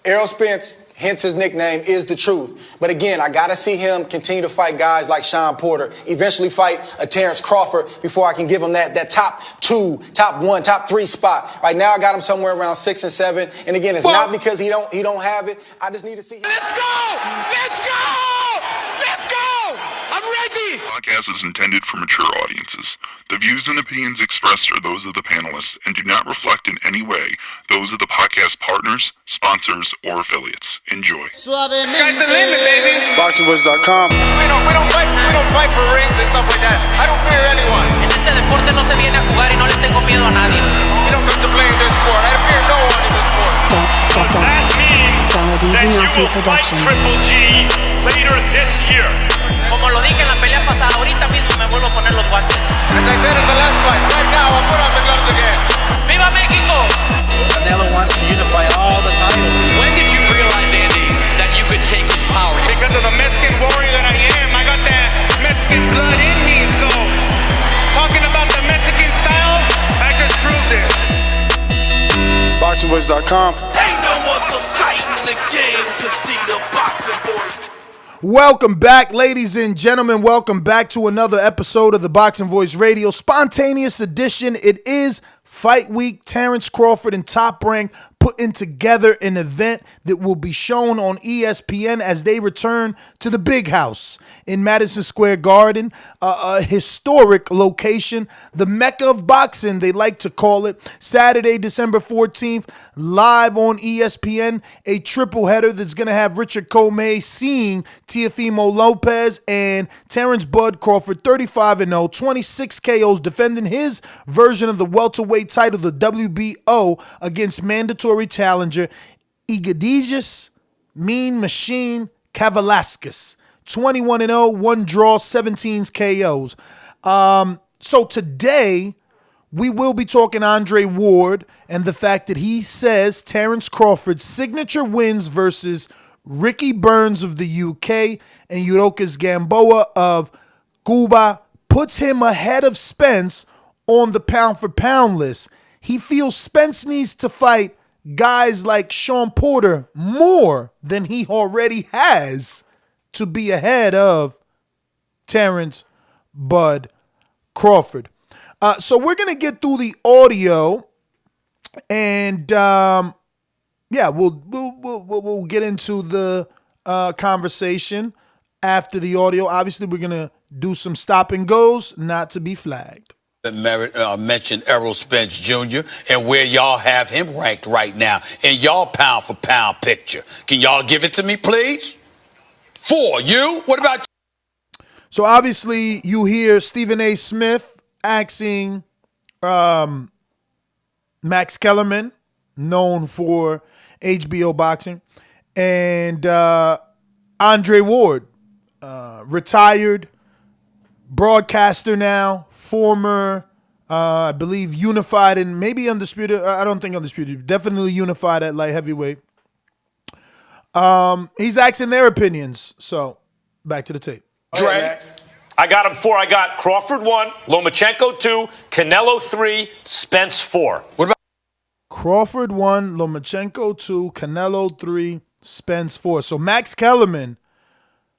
Errol Spence, hence his nickname, is the truth. But again, I got to see him continue to fight guys like Shawn Porter, eventually fight a Terence Crawford before I can give him that top 2, top 1, top 3 spot. Right now, I got him somewhere around 6 and 7. And again, it's not because he don't have it. I just need to see him. Let's go! Let's go! Let's go! I'm ready! The podcast is intended for mature audiences. The views and opinions expressed are those of the panelists and do not reflect in any way those of the podcast partners, sponsors, or affiliates. Enjoy. Sky's the limit, baby. BoxingVoice.com. We don't fight for rings and stuff like that. I don't fear anyone. En este deporte no se viene a jugar y no le tengo miedo a nadie. We don't come to play in this sport. I fear no one in this sport. Does that mean that you will fight Triple G later this year? Como lo dije en la pelea pasada, ahorita mismo me vuelvo a poner los guantes. As I said in the last fight, right now I'll put on the gloves again. ¡Viva México! Canelo wants to unify all the titles. When did you realize, Andy, that you could take this power? Because of the Mexican warrior that I am, I got that Mexican blood in me, so talking about the Mexican style, I just proved it. BoxingVoice.com. Ain't no other sight in the game to see the boxing boys. Welcome back, ladies and gentlemen. Welcome back to another episode of the Boxing Voice Radio Spontaneous Edition. It is Fight Week. Terence Crawford and Top Rank putting together an event that will be shown on ESPN as they return to the Big House in Madison Square Garden, a historic location, the Mecca of Boxing, they like to call it. Saturday, December 14th, live on ESPN, a triple header that's going to have Richard Comey seeing Teofimo Lopez and Terence Bud Crawford, 35-0, 26 KOs, defending his version of the welterweight title, the WBO, against mandatory challenger Egidijus, Mean Machine Kavaliauskas. 21-0, 1 draw, 17 KOs. So today we will be talking Andre Ward and the fact that he says Terence Crawford's signature wins versus Ricky Burns of the UK and Yuriorkis Gamboa of Cuba puts him ahead of Spence on the pound-for-pound list. He feels Spence needs to fight guys like Shawn Porter more than he already has to be ahead of Terence Bud Crawford. So we're going to get through the audio and we'll get into the conversation after the audio. Obviously, we're going to do some stop and goes, not to be flagged. Mentioned Errol Spence Jr. and where y'all have him ranked right now in y'all pound for pound picture. Can y'all give it to me, please? 4, you? What about you? So obviously you hear Stephen A. Smith asking Max Kellerman, known for HBO boxing, and Andre Ward, retired broadcaster now, former, I believe, unified and maybe undisputed. I don't think undisputed. Definitely unified at light heavyweight. He's asking their opinions. So back to the tape. Dre? I got him 4. I got Crawford 1, Lomachenko 2, Canelo 3, Spence 4. What about Crawford 1, Lomachenko 2, Canelo 3, Spence 4. So Max Kellerman,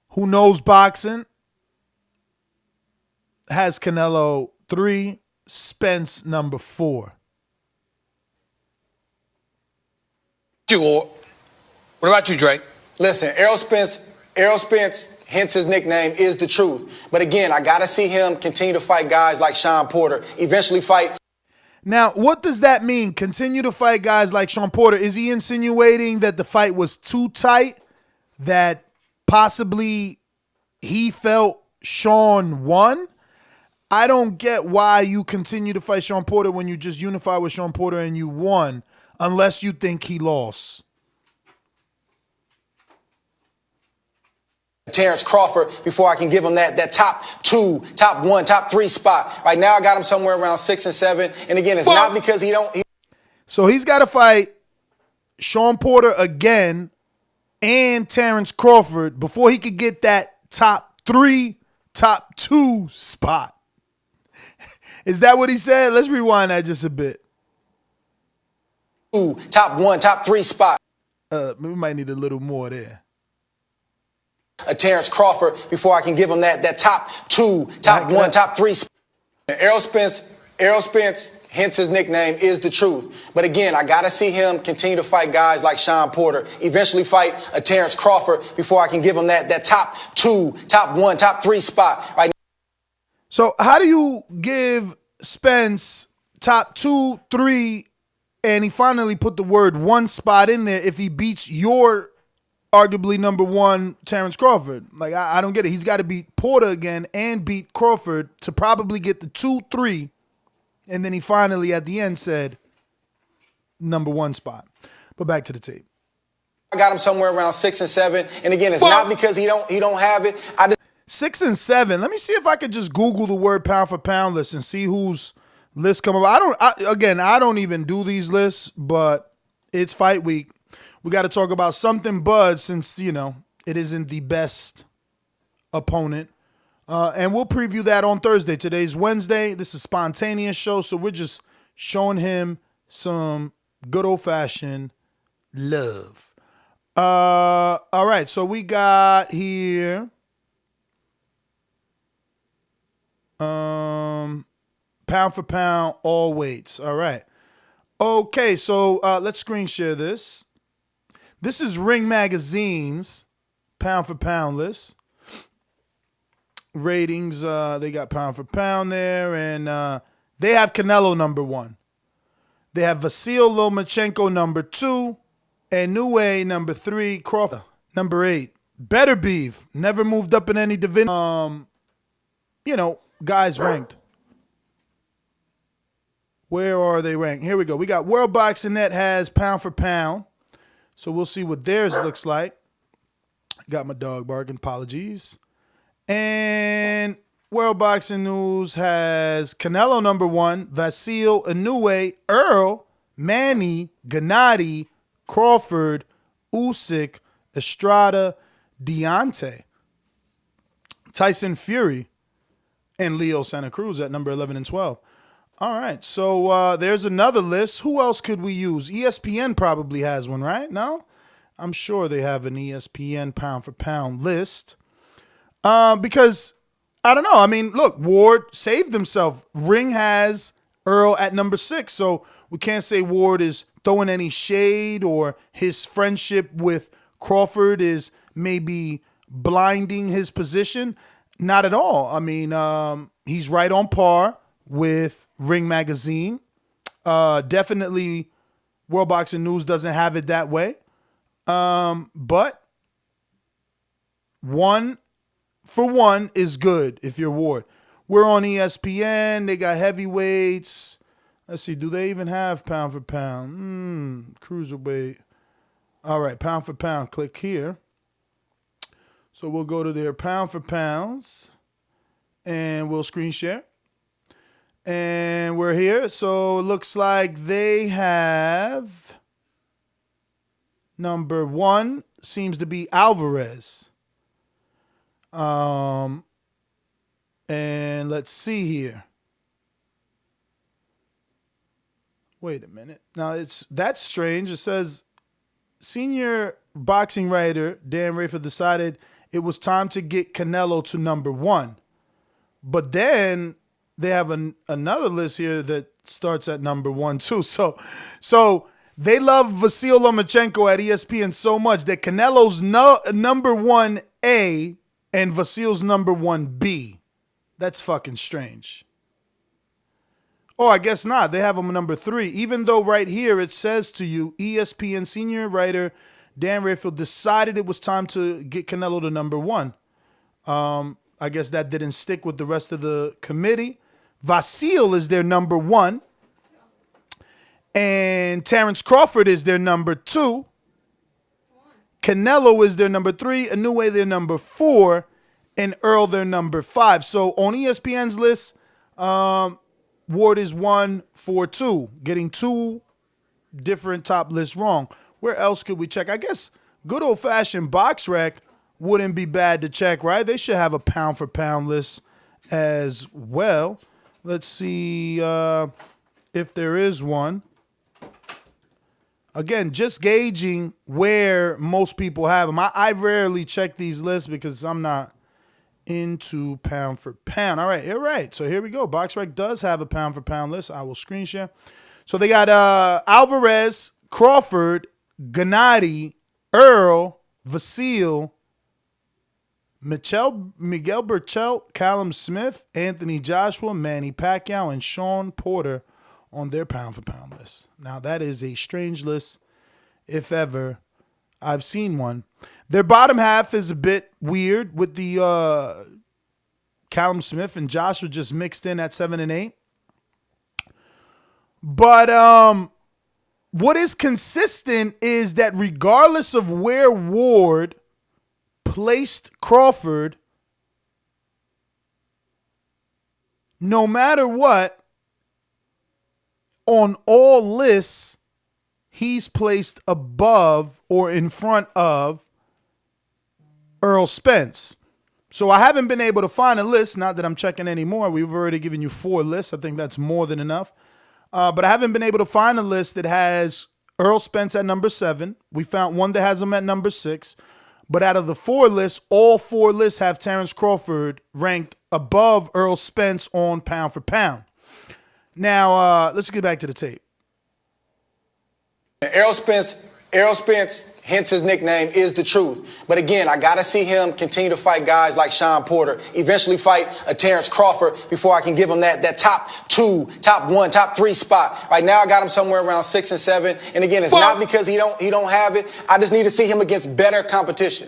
who knows boxing, has Canelo 3, Spence number 4. you? What about you, Drake? Listen, Errol Spence, hence his nickname, is the truth. But again, I got to see him continue to fight guys like Shawn Porter, eventually fight. Now, what does that mean? Continue to fight guys like Shawn Porter? Is he insinuating that the fight was too tight, that possibly he felt Shawn won? I don't get why you continue to fight Shawn Porter when you just unified with Shawn Porter and you won, unless you think he lost. Terence Crawford before I can give him that top 2, top 1, top 3 spot. Right now, I got him somewhere around 6 and 7. And again, it's not because he don't. So he's got to fight Shawn Porter again and Terence Crawford before he could get that top 3, top 2 spot. Is that what he said? Let's rewind that just a bit. Top 1, top 3 spot. We might need a little more there. A Terence Crawford before I can give him that top two, top one, top three. Errol Spence, hence his nickname, is the truth. But again, I got to see him continue to fight guys like Shawn Porter, eventually fight a Terence Crawford before I can give him that top two, top one, top three spot. Right. So how do you give Spence top 2, 3, and he finally put the word one spot in there if he beats your arguably number one Terence Crawford? Like, I don't get it. He's got to beat Porter again and beat Crawford to probably get the 2, 3. And then he finally, at the end, said number one spot. But back to the tape. I got him somewhere around 6 and 7. And again, it's not because he don't have it. 6 and 7. Let me see if I could just Google the word pound for pound list and see whose lists come up. I don't even do these lists, but it's fight week. We got to talk about something Bud since, it isn't the best opponent. And we'll preview that on Thursday. Today's Wednesday. This is a spontaneous show, so we're just showing him some good old-fashioned love. All right, so we got here pound for pound, all weights. All right. Okay, so let's screen share this. This is Ring Magazine's pound for pound list. Ratings, they got pound for pound there, and they have Canelo number 1. They have Vasyl Lomachenko number 2, and Inoue number 3, Crawford number 8. Better beef, never moved up in any division. Guys ranked. Where are they ranked? Here we go. We got World Boxing Net has pound for pound. So we'll see what theirs looks like. Got my dog barking. Apologies. And World Boxing News has Canelo number 1, Vasyl, Inoue, Earl, Manny, Gennady, Crawford, Usyk, Estrada, Deontay, Tyson Fury, and Leo Santa Cruz at number 11 and 12. All right, so there's another list. Who else could we use? ESPN probably has one, right? No? I'm sure they have an ESPN pound for pound list. Because, I don't know. I mean, look, Ward saved himself. Ring has Earl at number 6, so we can't say Ward is throwing any shade or his friendship with Crawford is maybe blinding his position. Not at all. I mean, he's right on par with Ring Magazine. Definitely World Boxing News doesn't have it that way. But 1 for 1 is good if you're Ward. We're on ESPN. They got heavyweights. Let's see. Do they even have pound for pound? Cruiserweight. All right. Pound for pound. Click here. So we'll go to their pound for pounds and we'll screen share. And we're here. So it looks like they have number 1 seems to be Alvarez. And let's see here. Wait a minute. Now that's strange. It says senior boxing writer Dan Rafer decided it was time to get Canelo to number 1. But then they have another list here that starts at number 1 too. So they love Vasyl Lomachenko at ESPN so much that Canelo's number 1A and Vasyl's number 1B. That's fucking strange. Oh, I guess not. They have him number 3. Even though right here it says to you, ESPN senior writer Dan Rafer decided it was time to get Canelo to number 1. I guess that didn't stick with the rest of the committee. Vasyl is their number 1. And Terence Crawford is their number 2. Canelo is their number 3. Inoue their number 4. And Earl their number 5. So on ESPN's list, Ward is 1 for 2, getting 2 different top lists wrong. Where else could we check? I guess good old-fashioned BoxRec wouldn't be bad to check, right? They should have a pound-for-pound list as well. Let's see if there is one. Again, just gauging where most people have them. I rarely check these lists because I'm not into pound for pound. All right, you're right. So here we go. BoxRec does have a pound for pound list. I will screen share. So they got Alvarez, Crawford, Gennady, Earl, Vasil, Miguel Burchell, Callum Smith, Anthony Joshua, Manny Pacquiao, and Sean Porter on their pound for pound list. Now that is a strange list, if ever I've seen one. Their bottom half is a bit weird with the Callum Smith and Joshua just mixed in at 7 and 8. But what is consistent is that regardless of where Ward placed Crawford, no matter what, on all lists, he's placed above or in front of Earl Spence. So I haven't been able to find a list, not that I'm checking anymore. We've already given you 4 lists. I think that's more than enough. But I haven't been able to find a list that has Earl Spence at number 7. We found one that has him at number 6. But out of the 4 lists, all 4 lists have Terence Crawford ranked above Earl Spence on pound for pound. Now, let's get back to the tape. Errol Spence, hence his nickname, is the truth. But again, I got to see him continue to fight guys like Sean Porter, eventually fight a Terence Crawford before I can give him that top 2, top 1, top 3 spot. Right now, I got him somewhere around 6 and 7. And again, it's not because he don't have it. I just need to see him against better competition.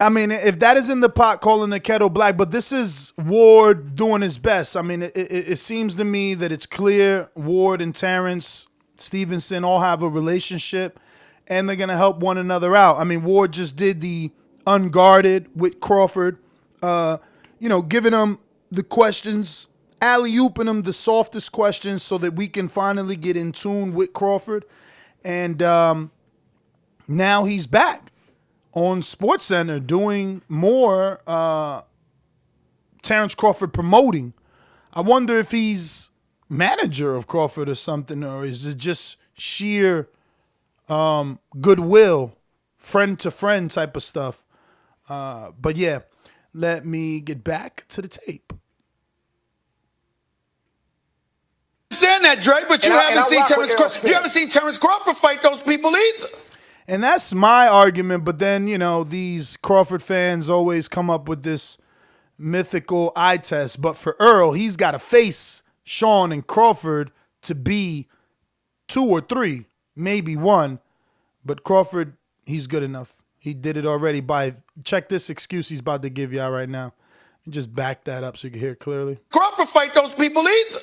I mean, if that is in the pot, calling the kettle black, but this is Ward doing his best. I mean, it seems to me that it's clear Ward and Terence Stevenson all have a relationship, and they're going to help one another out. I mean, Ward just did the unguarded with Crawford, giving him the questions, alley-ooping him the softest questions so that we can finally get in tune with Crawford. And now he's back on SportsCenter doing more Terence Crawford promoting. I wonder if he's manager of Crawford or something, or is it just sheer goodwill, friend to friend type of stuff. But yeah, let me get back to the tape. Saying that, Dre, but you haven't seen Terence Crawford fight those people either. And that's my argument, but then, these Crawford fans always come up with this mythical eye test. But for Earl, he's got to face Sean and Crawford to be 2 or 3, maybe 1. But Crawford, he's good enough. He did it already check this excuse he's about to give y'all right now. Just back that up so you can hear it clearly. Crawford fight those people either.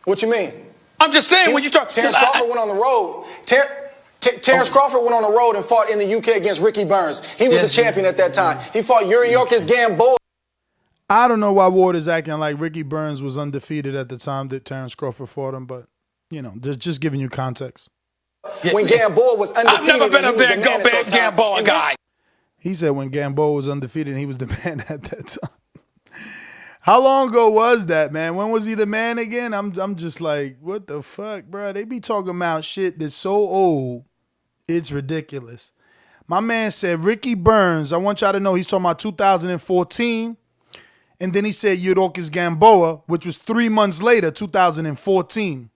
What you mean? I'm just saying, when you talk... Terence Crawford went on the road. Terence Crawford went on the road and fought in the UK against Ricky Burns. He was the champion at that time. He fought Yuriorkis Gamboa. I don't know why Ward is acting like Ricky Burns was undefeated at the time that Terence Crawford fought him, but, just giving you context. When Gamboa was undefeated. I've never been a big Gamboa guy. He said when Gamboa was undefeated, he was the man at that time. How long ago was that, man? When was he the man again? I'm just like, what the fuck, bro? They be talking about shit that's so old, it's ridiculous. My man said Ricky Burns, I want y'all to know he's talking about 2014. And then he said Yuriorkis Gamboa, which was 3 months later, 2014.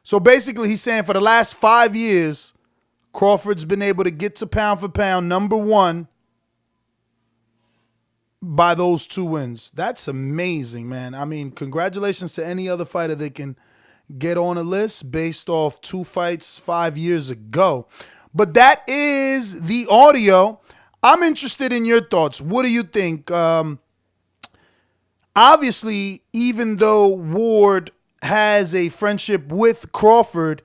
So basically he's saying for the last 5 years, Crawford's been able to get to pound for pound number 1 by those 2 wins. That's amazing, man. I mean, congratulations to any other fighter that can get on a list based off 2 fights 5 years ago. But that is the audio. I'm interested in your thoughts. What do you think? Obviously, even though Ward has a friendship with Crawford,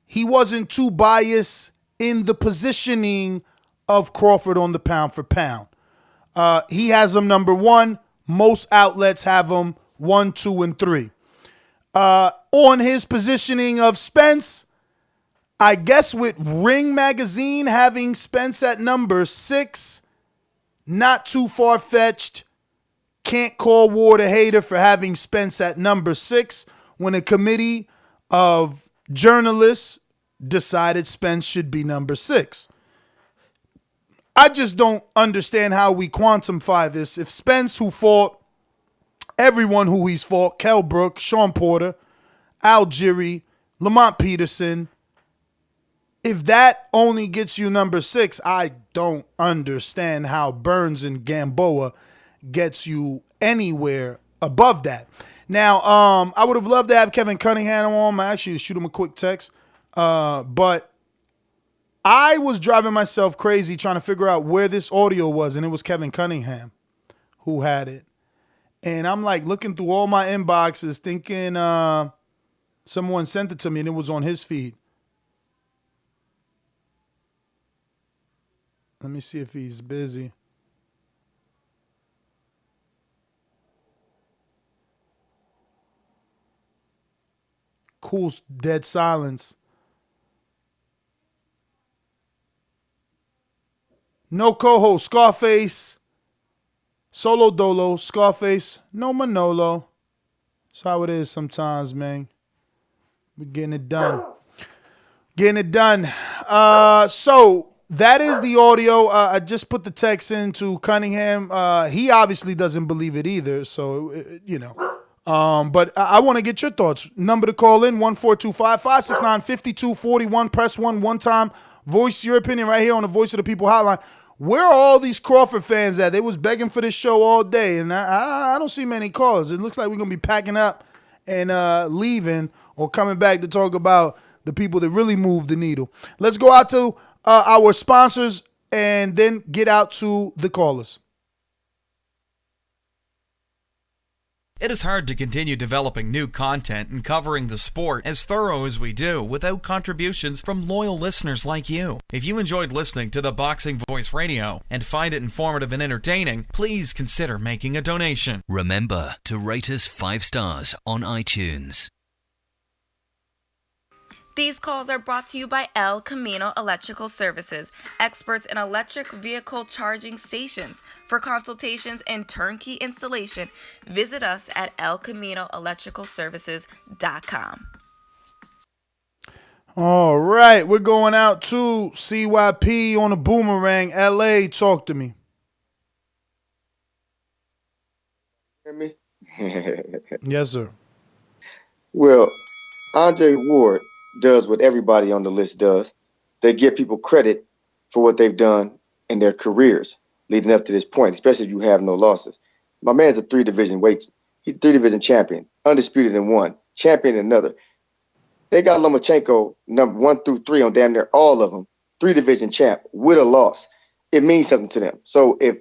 he wasn't too biased in the positioning of Crawford on the pound for pound. He has him number 1. Most outlets have him 1, 2, and 3. On his positioning of Spence, I guess with Ring Magazine having Spence at number 6, not too far-fetched. Can't call Ward a hater for having Spence at number 6 when a committee of journalists decided Spence should be number 6. I just don't understand how we quantify this. If Spence, who fought everyone who he's fought, Kell Brook, Sean Porter, Algieri, Lamont Peterson, if that only gets you number 6, I don't understand how Burns and Gamboa gets you anywhere above that. Now, I would have loved to have Kevin Cunningham on. I actually shoot him a quick text. But I was driving myself crazy trying to figure out where this audio was, and it was Kevin Cunningham who had it. And I'm like looking through all my inboxes thinking someone sent it to me, and it was on his feed. Let me see if he's busy. Cool, dead silence. No co-host, Scarface. Solo Dolo, Scarface, no Manolo. That's how it is sometimes, man. We're getting it done. Getting it done. So that is the audio. I just put the text into Cunningham. He obviously doesn't believe it either. So, you know. But I want to get your thoughts. Number to call in, 1-425-569-5241. Press 1 one time. Voice your opinion right here on the Voice of the People hotline. Where are all these Crawford fans at? They was begging for this show all day, and I don't see many calls. It looks like we're going to be packing up and leaving or coming back to talk about the people that really move the needle. Let's go out to our sponsors and then get out to the callers. It is hard to continue developing new content and covering the sport as thorough as we do without contributions from loyal listeners like you. If you enjoyed listening to the Boxing Voice Radio and find it informative and entertaining, please consider making a donation. Remember to rate us 5 stars on iTunes. These calls are brought to you by El Camino Electrical Services, experts in electric vehicle charging stations. For consultations and turnkey installation, visit us at elcaminoelectricalservices.com. All right, we're going out to CYP on a boomerang. LA, talk to me. Hear me? Yes, sir. Well, Andre Ward does what everybody on the list does. They give people credit for what they've done in their careers leading up to this point, especially if you have no losses. My man's a 3-division weight. He's a 3-division champion, undisputed in one, champion in another. They got Lomachenko number 1 through 3 on damn near all of them, 3-division champ with a loss. It means something to them. So if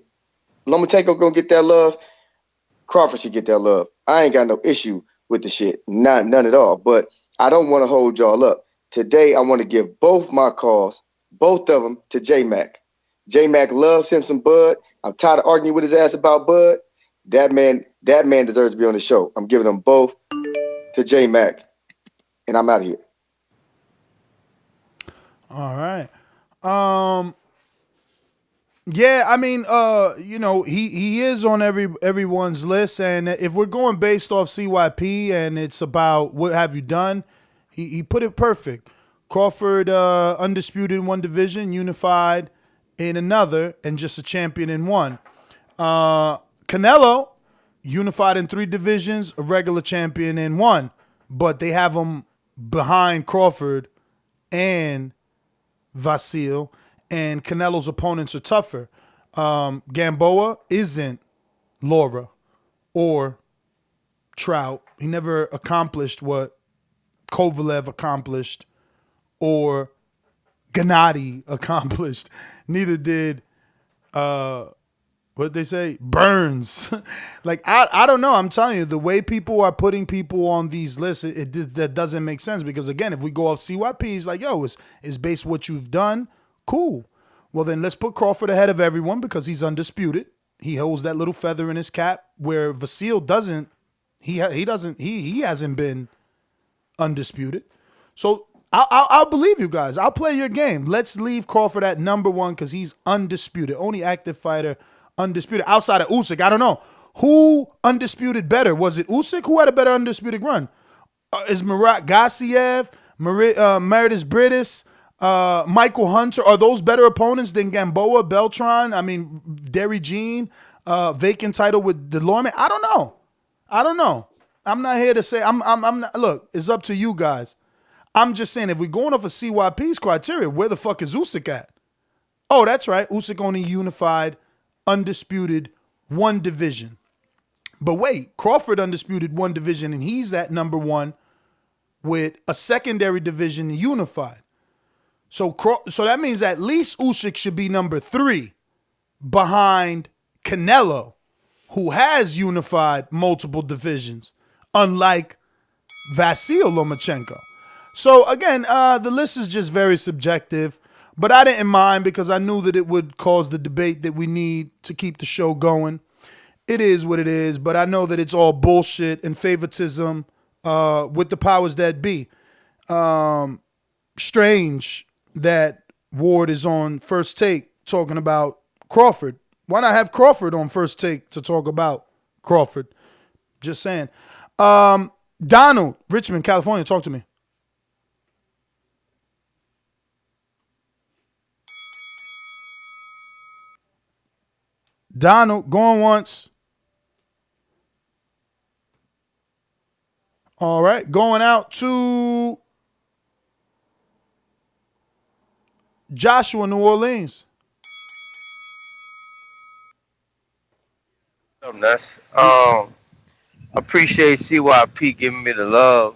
Lomachenko gonna get that love, Crawford should get that love. I ain't got no issue with the shit, none at all. But I don't want to hold y'all up. Today, I want to give both my calls, both of them, to J-Mac. J-Mac loves him some Bud. I'm tired of arguing with his ass about Bud. That man deserves to be on the show. I'm giving them both to J-Mac, and I'm out of here. All right. Yeah, I mean, you know, he is on everyone's list, and if we're going based off CYP and it's about what have you done, he put it perfect. Crawford undisputed in one division, unified in another, and just a champion in one. Canelo unified in 3 divisions, a regular champion in one, but they have him behind Crawford and Vasil. And Canelo's opponents are tougher. Gamboa isn't Laura or Trout. He never accomplished what Kovalev accomplished or Gennady accomplished. Neither did, what they say, Burns. Like, I don't know. I'm telling you, the way people are putting people on these lists, that doesn't make sense. Because, again, if we go off CYP, it's like, yo, it's based what you've done. Cool. Well, then let's put Crawford ahead of everyone because he's undisputed. He holds that little feather in his cap where Vasil doesn't. He hasn't been undisputed. So I'll believe you guys. I'll play your game. Let's leave Crawford at number 1 because he's undisputed. Only active fighter undisputed outside of Usyk. I don't know who undisputed better. Was it Usyk? Who had a better undisputed run? Is Murat Gassiev Meredith Britis, Michael Hunter, are those better opponents than Gamboa, Beltran? I mean, Derry Jean, vacant title with Delorme? I don't know. I'm not here to say. I'm not. Look, it's up to you guys. I'm just saying, if we're going off of CYP's criteria, where the fuck is Usyk at? Oh, that's right. Usyk only unified, undisputed, one division. But wait, Crawford undisputed one division, and he's at number one with a secondary division unified. So that means at least Usyk should be number 3 behind Canelo, who has unified multiple divisions, unlike Vasyl Lomachenko. So again, the list is just very subjective, but I didn't mind because I knew that it would cause the debate that we need to keep the show going. It is what it is, but I know that it's all bullshit and favoritism with the powers that be. Strange that Ward is on First Take talking about Crawford. Why not have Crawford on First Take to talk about Crawford? Just saying. Donald, Richmond, California, talk to me. Donald, going once. All right, going out to Joshua, New Orleans. What's up, Nuss? Appreciate CYP giving me the love,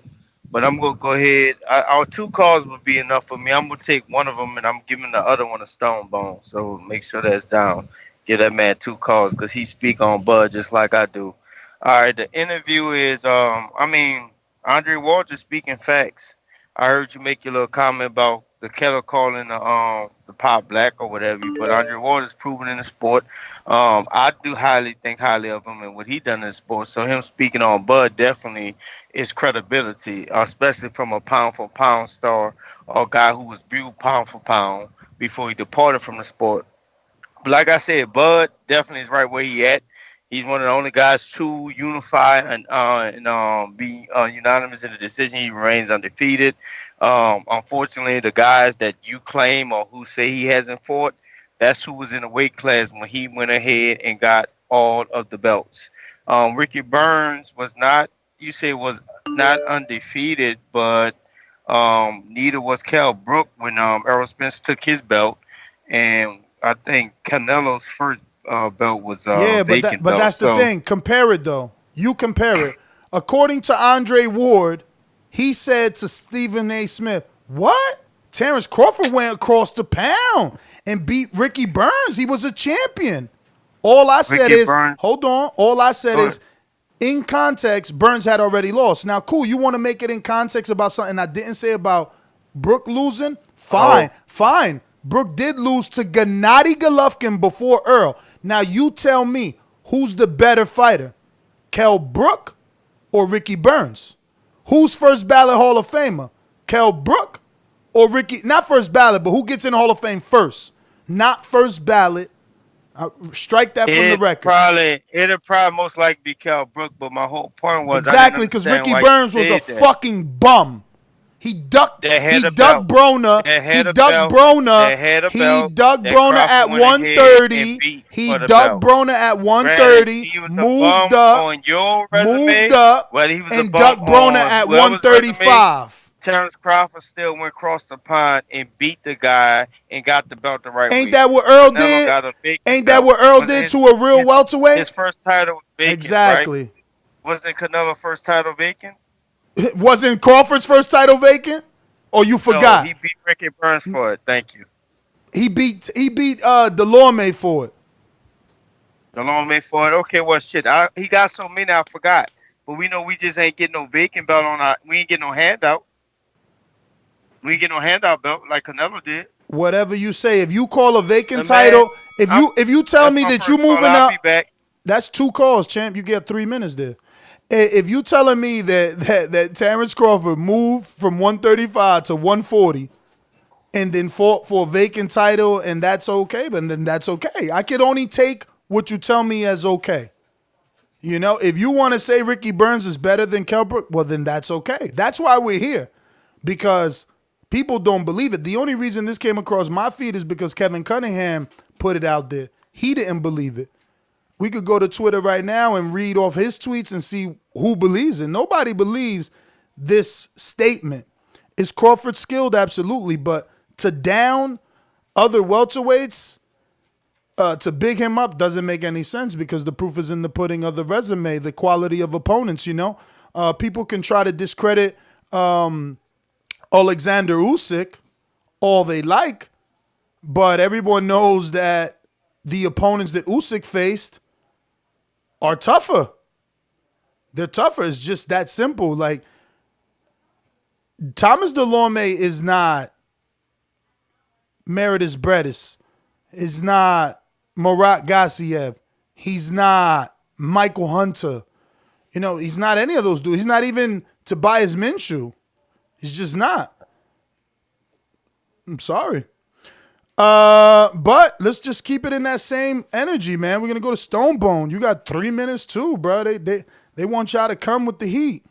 but I'm gonna go ahead. Our 2 calls would be enough for me. I'm gonna take one of them, and I'm giving the other one a stone bone. So make sure that's down. Give that man 2 calls because he speak on Bud just like I do. All right, the interview is Andre Ward is speaking facts. I heard you make your little comment about the kettle calling the pot black or whatever, but Andre Ward is proven in the sport. I do think highly of him and what he done in the sport. So him speaking on Bud definitely is credibility, especially from a pound for pound star or a guy who was viewed pound for pound before he departed from the sport. But like I said, Bud definitely is right where he at. He's one of the only guys to unify and be unanimous in the decision. He remains undefeated. Unfortunately, the guys that you claim or who say he hasn't fought, that's who was in the weight class when he went ahead and got all of the belts. Ricky Burns was not undefeated, but neither was Kell Brook when Errol Spence took his belt. And I think Canelo's first belt was vacant. But that's the thing. Compare it though. You compare it. According to Andre Ward, he said to Stephen A. Smith, "What? Terence Crawford went across the pound and beat Ricky Burns. He was a champion." All I said is, hold on. All I said is, in context, Burns had already lost. Now, cool. You want to make it in context about something I didn't say about Brook losing? Fine, fine. Brook did lose to Gennady Golovkin before Earl. Now you tell me, who's the better fighter? Kell Brook or Ricky Burns? Who's first ballot Hall of Famer? Kell Brook or Ricky? Not first ballot, but who gets in the Hall of Fame first? Not first ballot. Strike that from the record. It'll probably most likely be Kell Brook, but my whole point was exactly because Ricky Burns was a fucking bum. He ducked Broner. He ducked Broner at 130. He ducked Broner at 130. Moved up and ducked Broner at 135. Terence Crawford still went across the pond and beat the guy and got the belt the right way. Ain't that what Earl did? Ain't that what Earl did to a real welterweight? His first title was vacant. Exactly. Right? Wasn't Canelo's first title vacant? Wasn't Crawford's first title vacant? Or you forgot? No, he beat Ricky Burns for it. Thank you. He beat Delorme for it. Delorme for it. Okay, well shit. He got so many I forgot. But we know we just ain't getting no vacant belt we ain't getting no handout. We ain't getting no handout belt like Canelo did. Whatever you say. If you call a vacant title, if you tell me that you moving up, that's 2 calls, champ. You get 3 minutes there. If you telling me that Terence Crawford moved from 135 to 140 and then fought for a vacant title and that's okay, but then that's okay. I could only take what you tell me as okay. You know, if you want to say Ricky Burns is better than Kell Brook, well then that's okay. That's why we're here. because people don't believe it. The only reason this came across my feed is because Kevin Cunningham put it out there. He didn't believe it. We could go to Twitter right now and read off his tweets and see who believes it. Nobody believes this statement. Is Crawford skilled? Absolutely. But to down other welterweights, to big him up doesn't make any sense because the proof is in the pudding of the resume, the quality of opponents, you know. People can try to discredit Alexander Usyk all they like, but everyone knows that the opponents that Usyk faced are tougher. They're tougher. It's just that simple. Like, Thomas Delorme is not Meredith Bredis. Is not Murat Gassiev. He's not Michael Hunter. You know, he's not any of those dudes. He's not even Tobias Minshew. He's just not. I'm sorry. But let's just keep it in that same energy, man. We're going to go to Stonebone. You got 3 minutes too, bro. They want y'all to come with the heat.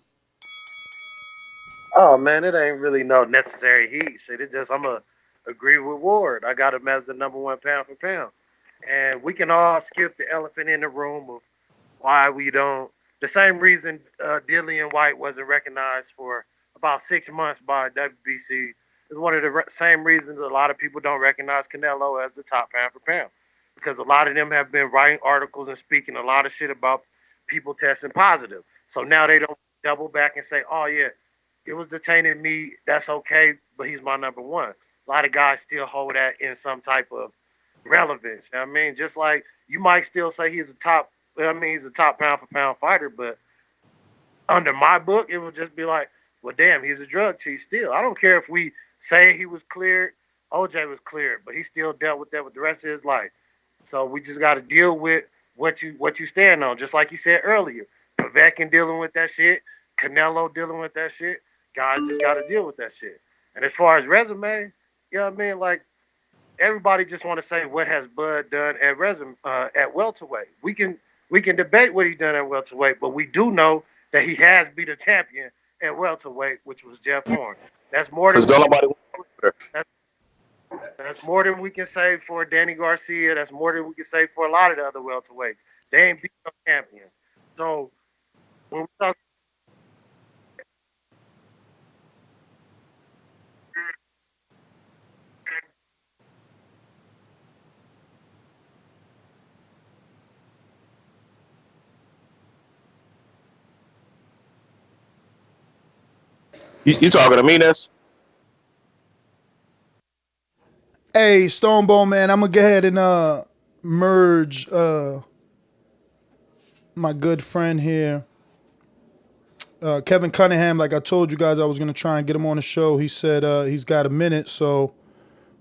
Oh, man, it ain't really no necessary heat. Shit, it just, I'm going to agree with Ward. I got him as the number one pound for pound. And we can all skip the elephant in the room of why we don't. The same reason Dillian White wasn't recognized for about 6 months by WBC is one of the same reasons a lot of people don't recognize Canelo as the top pound for pound. Because a lot of them have been writing articles and speaking a lot of shit about people testing positive. So now they don't double back and say, oh, yeah, it was the tainted meat. That's okay, but he's my number one. A lot of guys still hold that in some type of relevance. You know what I mean? Just like you might still say he's a top pound for pound fighter, but under my book, it would just be like, well, damn, he's a drug cheat still. I don't care if we say he was cleared. OJ was cleared, but he still dealt with that with the rest of his life. So we just got to deal with what you stand on. Just like you said earlier, Povetkin dealing with that shit, Canelo dealing with that shit. Guys just got to deal with that shit. And as far as resume, you know what I mean? Like, everybody just want to say what has Bud done at welterweight. We can debate what he done at welterweight, but we do know that he has beat a champion at welterweight, which was Jeff Horn. That's more than that's more than we can say for Danny Garcia. That's more than we can say for a lot of the other welterweights. They ain't beat no champion. So when we talk. You talking to me, Ness? Hey, Stonebone, man, I'm going to go ahead and merge my good friend here, Kevin Cunningham. Like I told you guys, I was going to try and get him on the show. He said he's got a minute, so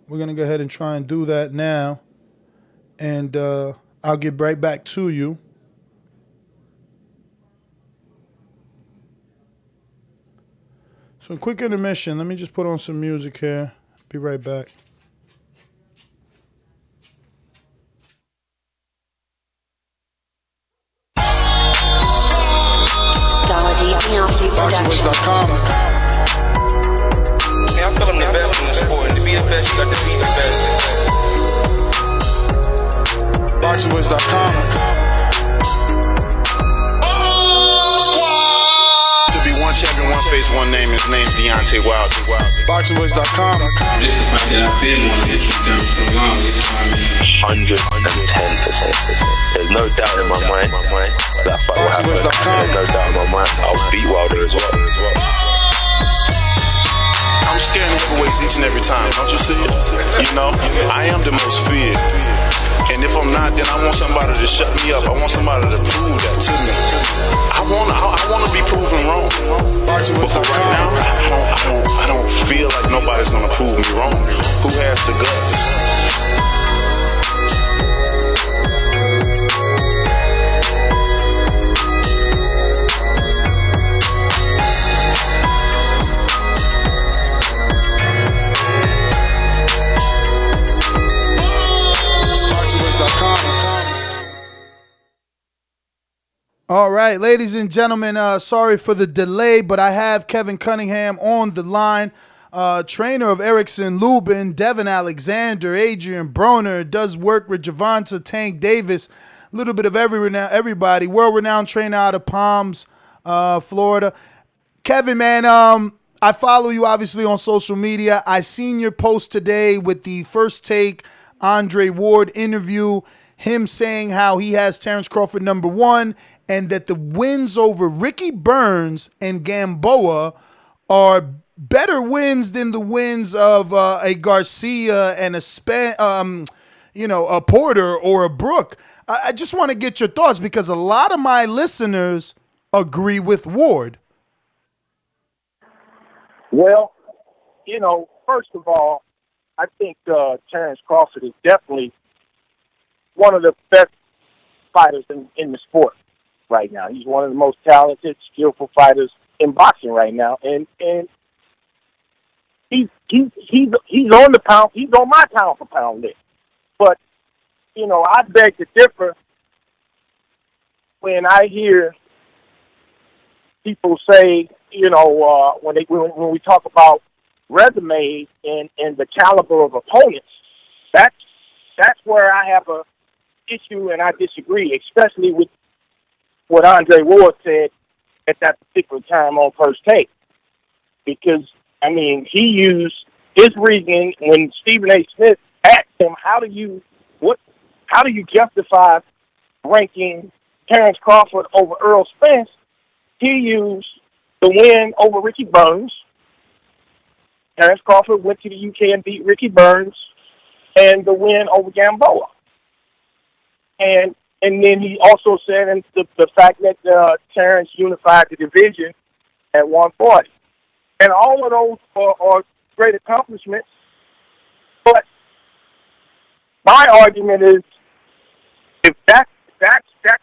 we're going to go ahead and try and do that now. And I'll get right back to you. So a quick intermission. Let me just put on some music here. Be right back. BoxingVoice.com. I feel I'm the best in the sport, and to be the best, you got to be the best. BoxingVoice.com. Champion, one face, one name. His name's Deontay Wilder. BoxingVoice.com. This is the fight that I've been wanting to keep done for the longest time. 110%. There's no doubt in my mind that fight will happen. There's no doubt in my mind I'll beat Wilder as well. I'm scaring heavyweights each and every time. Don't you see it? You know, I am the most feared. And if I'm not, then I want somebody to shut me up. I want somebody to prove that to me. I want to be proven wrong. But for right now, I don't feel like nobody's gonna prove me wrong. Who has the guts? All right, ladies and gentlemen, sorry for the delay, but I have Kevin Cunningham on the line. Trainer of Erickson Lubin, Devin Alexander, Adrian Broner, does work with Javonta Tank Davis, a little bit of everybody. World-renowned trainer out of Palms, Florida. Kevin, man, I follow you obviously on social media. I seen your post today with the First Take Andre Ward interview, him saying how he has Terence Crawford number 1 and that the wins over Ricky Burns and Gamboa are better wins than the wins of a Garcia and a Spence, a Porter or a Brook. I just want to get your thoughts because a lot of my listeners agree with Ward. Well, first of all, I think Terence Crawford is definitely one of the best fighters in the sport right now. He's one of the most talented, skillful fighters in boxing right now, and he's on the pound. He's on my pound for pound list. But I beg to differ when I hear people say, when we talk about resumes and the caliber of opponents, that's where I have a issue and I disagree, especially with what Andre Ward said at that particular time on First Take. Because, he used his reasoning when Stephen A. Smith asked him, how do you justify ranking Terence Crawford over Earl Spence? He used the win over Ricky Burns. Terence Crawford went to the UK and beat Ricky Burns, and the win over Gamboa. And then he also said the fact that Terence unified the division at 140. And all of those are great accomplishments. But my argument is, if that's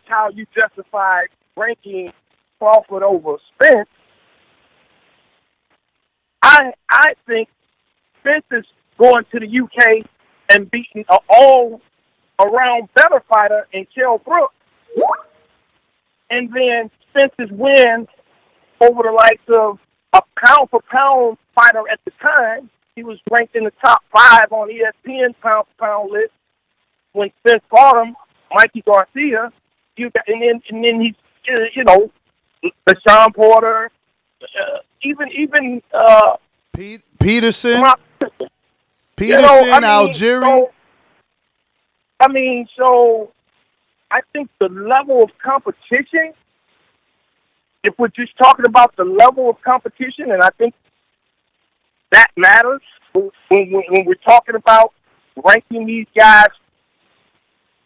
how you justify ranking Crawford over Spence, I think Spence is going to the UK and beating an all-around better fighter in Kell Brook. And then Spence's win over the likes of a pound-for-pound fighter at the time. He was ranked in the top 5 on ESPN pound-for-pound list when Spence fought him, Mikey Garcia. And then he's, Sean Porter, even Peterson, Algieri. So I think the level of competition, if we're just talking about the level of competition, and I think that matters when we're talking about ranking these guys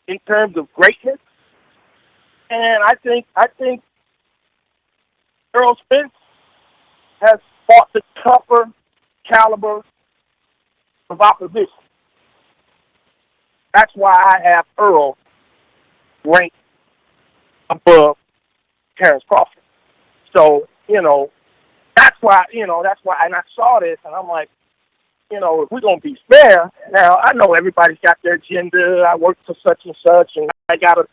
in terms of greatness. And I think Earl Spence has fought the tougher caliber of opposition. That's why I have Earl ranked above Terence Crawford. So, that's why, and I saw this, and I'm like, if we're going to be fair, now, I know everybody's got their agenda. I work for such and such, and I got to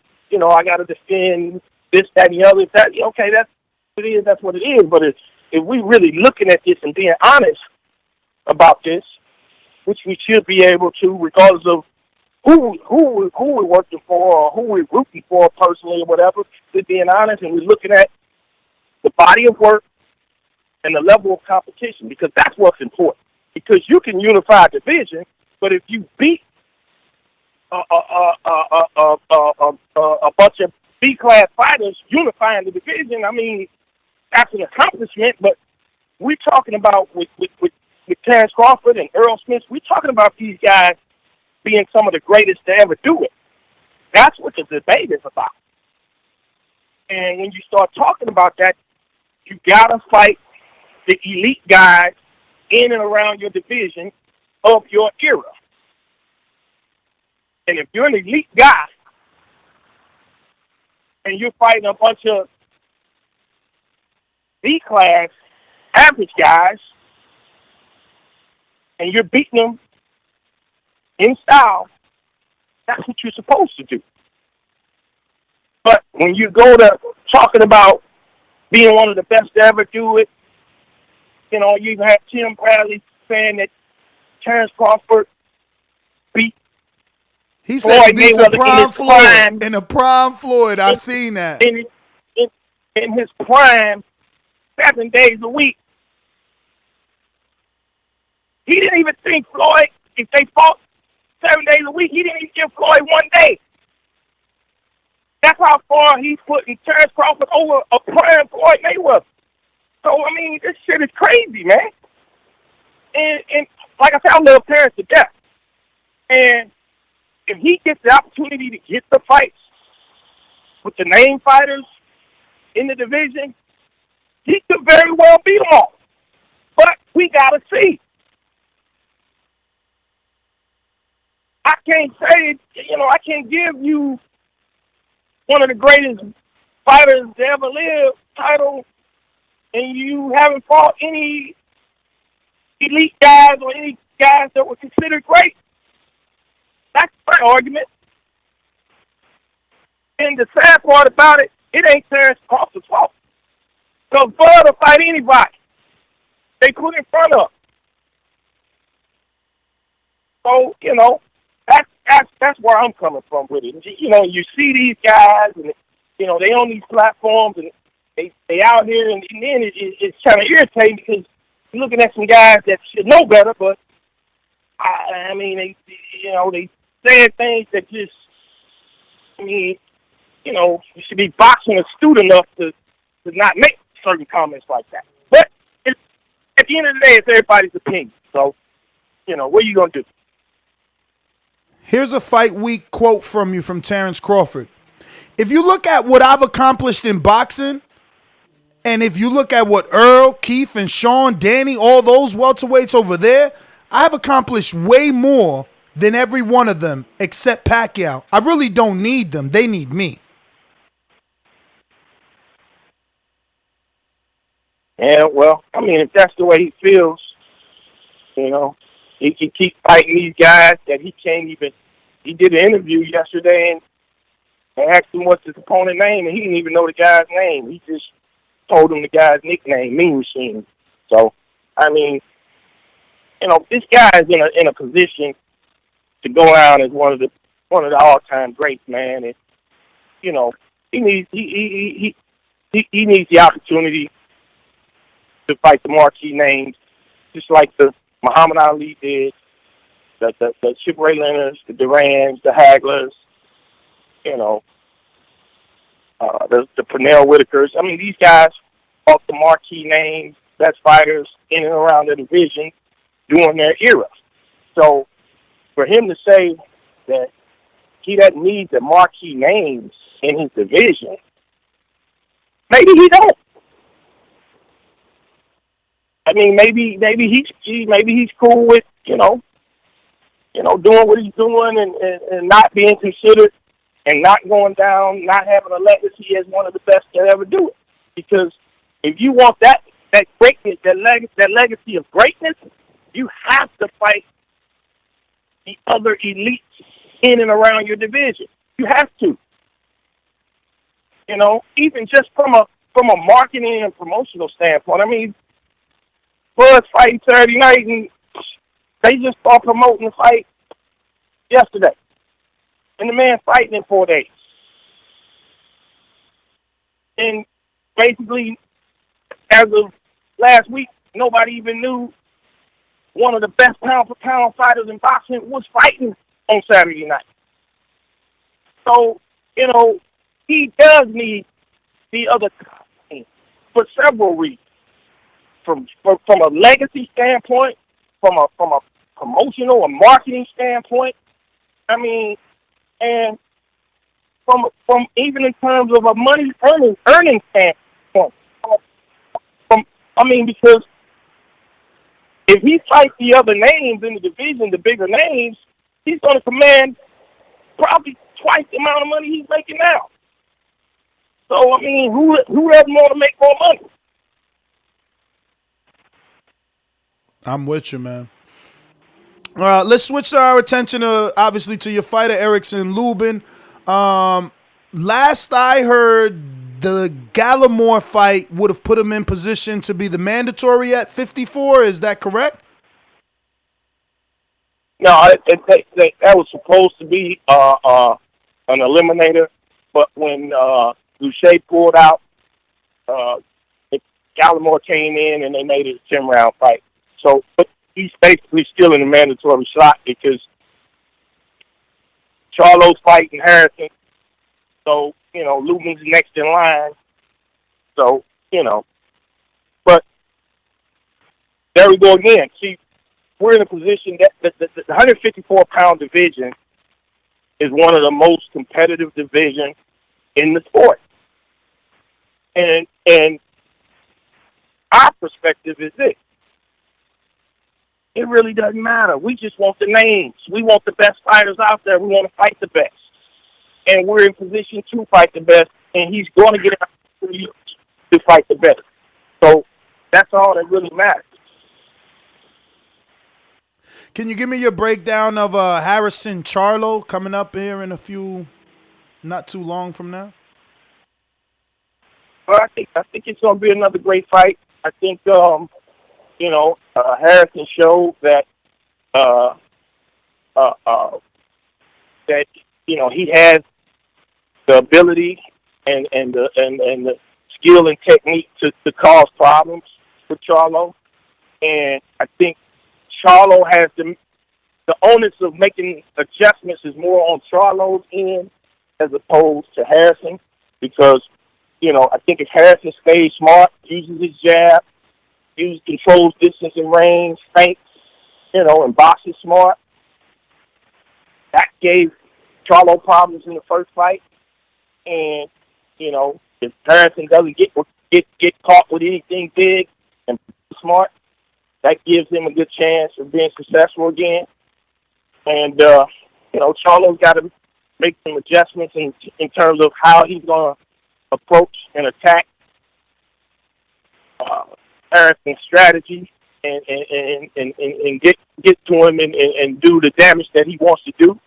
defend this, that, and the other. Okay, that's what it is, that's what it is. But if we really looking at this and being honest about this, which we should be able to, regardless of who we're working for or who we're rooting for personally or whatever, we're being honest and we're looking at the body of work and the level of competition, because that's what's important. Because you can unify a division, but if you beat a bunch of B-class fighters unifying the division, that's an accomplishment. But we're talking about with Terence Crawford and Earl Smith, we're talking about these guys being some of the greatest to ever do it. That's what the debate is about. And when you start talking about that, you got to fight the elite guys in and around your division of your era. And if you're an elite guy and you're fighting a bunch of B-class average guys and you're beating them in style, that's what you're supposed to do. But when you go to talking about being one of the best to ever do it. You know, you had Tim Bradley saying that Terence Crawford beat He said he beats a prime Floyd. Prime, in a prime Floyd. I seen that. In his prime, 7 days a week. He didn't even think Floyd, if they fought 7 days a week, he didn't even give Floyd 1 day. That's how far he's putting Terence Crawford over a prime Floyd Mayweather. So, I mean, this shit is crazy, man. And like I said, I love Terence to death. And if he gets the opportunity to get the fights with the name fighters in the division, he could very well beat them all. But we got to see. I can't say, I can't give you one of the greatest fighters to ever live title, and you haven't fought any elite guys or any guys that were considered great. That's my argument. And the sad part about it, it ain't Terence Crawford's fault. Because Bud will fight anybody they put in front of. So, that's where I'm coming from with it. You see these guys, and they on these platforms, and they out here, and then it's kind of irritating because you're looking at some guys that should know better, but I mean, they saying things that just, you should be boxing astute enough to not make certain comments like that. But at the end of the day, it's everybody's opinion. So, what are you gonna do? Here's a fight week quote from you from Terence Crawford. If you look at what I've accomplished in boxing, and if you look at what Earl, Keith, and Sean, Danny, all those welterweights over there, I've accomplished way more than every one of them except Pacquiao. I really don't need them. They need me. Yeah, well, I mean, if that's the way he feels, he can keep fighting these guys that he can't even. He did an interview yesterday and they asked him what's his opponent's name, and he didn't even know the guy's name. He just told him the guy's nickname, Mean Machine. So, I mean, this guy is in a position to go out as one of the all-time greats, man. And he needs the opportunity to fight the marquee names, just like the Muhammad Ali did, the Chip Ray Leonards, the Durans, the Haglers, the Pernell Whitakers. I mean, these guys fought the marquee names, best fighters in and around the division during their era. So for him to say that he doesn't need the marquee names in his division, maybe he don't. I mean, maybe he's cool with doing what he's doing and not being considered and not going down, not having a legacy as one of the best to ever do it. Because if you want that greatness, that legacy of greatness, you have to fight the other elites in and around your division. You have to. Even just from a marketing and promotional standpoint. I mean, Bud's fighting Saturday night, and they just start promoting the fight yesterday. And the man's fighting in 4 days. And basically, as of last week, nobody even knew one of the best pound-for-pound fighters in boxing was fighting on Saturday night. So, he does need the other team for several reasons. From a legacy standpoint, from a promotional and marketing standpoint, I mean, and from even in terms of a money earning standpoint, because if he fights the other names in the division, the bigger names, he's going to command probably twice the amount of money he's making now. So I mean, who doesn't want to make more money? I'm with you, man. Let's switch our attention obviously to your fighter, Erickson Lubin. Last I heard, the Gallimore fight would have put him in position to be the mandatory at 54. Is that correct? No, that was supposed to be an eliminator, but when Boucher pulled out, Gallimore came in and they made it a 10-round fight. So, but he's basically still in the mandatory slot because Charlo's fighting Harrison. So, Luton's next in line. So, but there we go again. See, we're in a position that the 154-pound division is one of the most competitive divisions in the sport. And our perspective is this. It really doesn't matter. We just want the names. We want the best fighters out there. We want to fight the best. And we're in position to fight the best, and he's going to get an opportunity to fight the best. So that's all that really matters. Can you give me your breakdown of Harrison Charlo coming up here in a few, not too long from now? Well, I think it's going to be another great fight. I think, Harrison showed that he has the ability and the skill and technique to cause problems with Charlo, and I think Charlo has the onus of making adjustments is more on Charlo's end as opposed to Harrison, because I think if Harrison stays smart, uses his jab, controls distance and range, feints, and boxes smart, that gave Charlo problems in the first fight. And, if Harrison doesn't get caught with anything big and smart, that gives him a good chance of being successful again. And, Charlo's got to make some adjustments in terms of how he's going to approach and attack Harrison's strategy and get to him and do the damage that he wants to do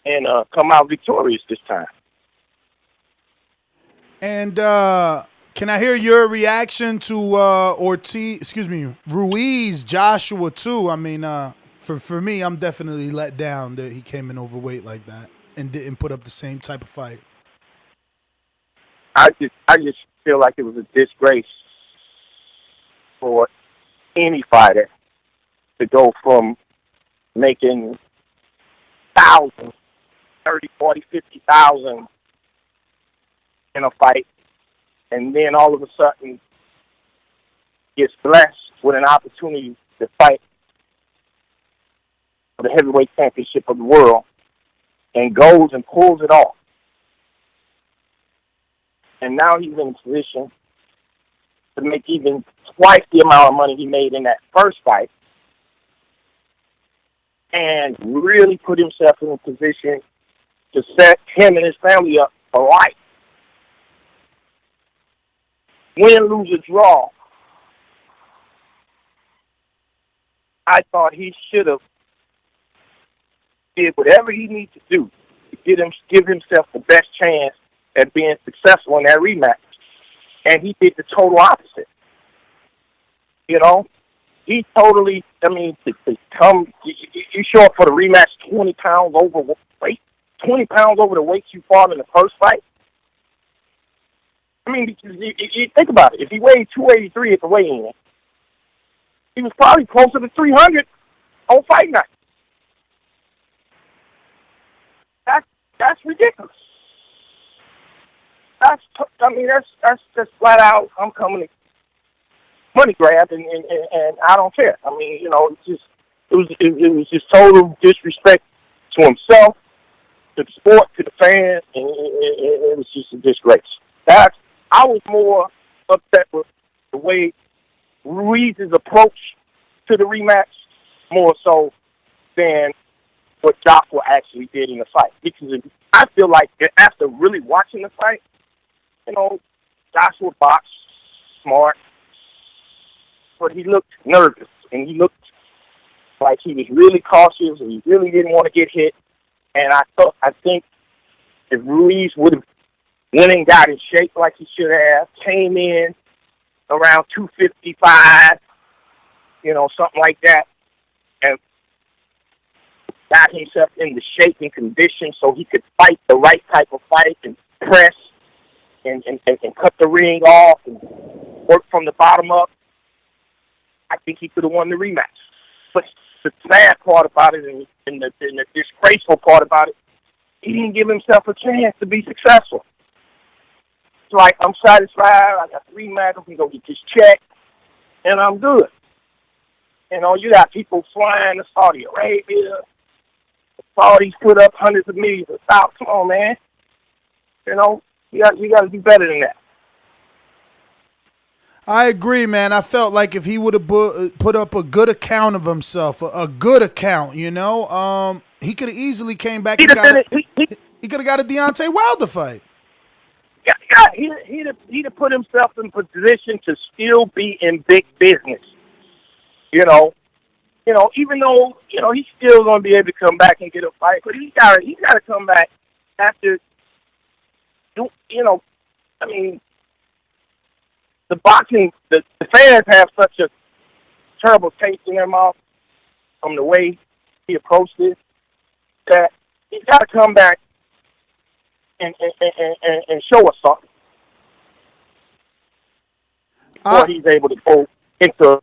and come out victorious this time. And can I hear your reaction to Ruiz Joshua too? I mean, for me, I'm definitely let down that he came in overweight like that and didn't put up the same type of fight. I just feel like it was a disgrace for any fighter to go from making thousands, 30, 40, 50,000 in a fight, and then all of a sudden gets blessed with an opportunity to fight for the heavyweight championship of the world and goes and pulls it off. And now he's in a position to make even twice the amount of money he made in that first fight and really put himself in a position to set him and his family up for life. Win, lose, or draw, I thought he should have did whatever he needs to do to give himself the best chance at being successful in that rematch. And he did the total opposite. He totally, to come, you show up for the rematch 20 pounds overweight, 20 pounds over the weight you fought in the first fight. Because you think about it. If he weighed 283 at the weigh-in, he was probably closer to 300 on fight night. That's ridiculous. That's flat out. I'm coming to money grab, and I don't care. It was just total disrespect to himself, to the sport, to the fans, and it was just a disgrace. I was more upset with the way Ruiz's approach to the rematch, more so than what Joshua actually did in the fight. Because I feel like after really watching the fight, Joshua boxed smart, but he looked nervous, and he looked like he was really cautious, and he really didn't want to get hit. And I think if Ruiz would have went and got in shape like he should have, came in around 255, something like that, and got himself into shape and condition so he could fight the right type of fight and press and cut the ring off and work from the bottom up, I think he could have won the rematch. But the sad part about it and the disgraceful part about it, he didn't give himself a chance to be successful. It's like, I'm satisfied, I got the rematch, I'm going to go get this check, and I'm good. You got people flying to Saudi Arabia. The Saudis put up hundreds of millions of dollars. Come on, man. You got to do better than that. I agree, man. I felt like if he would have put up a good account of himself, a good account, he could have easily came back and he could have got a Deontay Wilder fight. Yeah, he'd have put himself in position to still be in big business. Even though he's still going to be able to come back and get a fight, but he got to come back after. The boxing, the fans have such a terrible taste in their mouth from the way he approached it that he's got to come back and show us something before he's able to go into.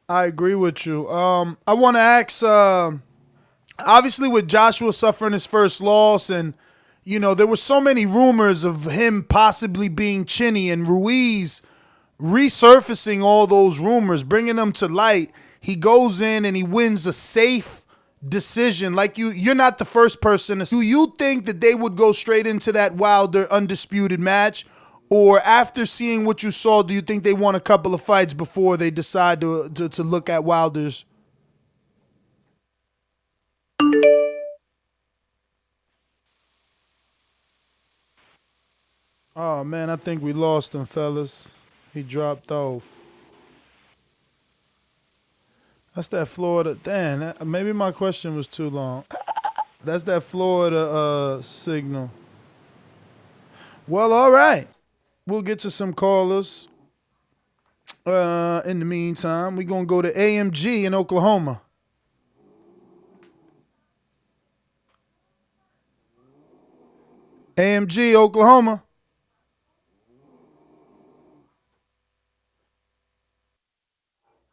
I agree with you. I want to ask, obviously with Joshua suffering his first loss and, there were so many rumors of him possibly being chinny and Ruiz resurfacing all those rumors, bringing them to light. He goes in and he wins a safe decision. Like you're not the first person. Do you think that they would go straight into that Wilder undisputed match? Or after seeing what you saw, do you think they won a couple of fights before they decide to look at Wilder's? Oh, man, I think we lost him, fellas. He dropped off. That's that Florida. Damn, maybe my question was too long. That's that Florida signal. Well, all right. We'll get to some callers. In the meantime, we're going to go to AMG in Oklahoma. AMG, Oklahoma.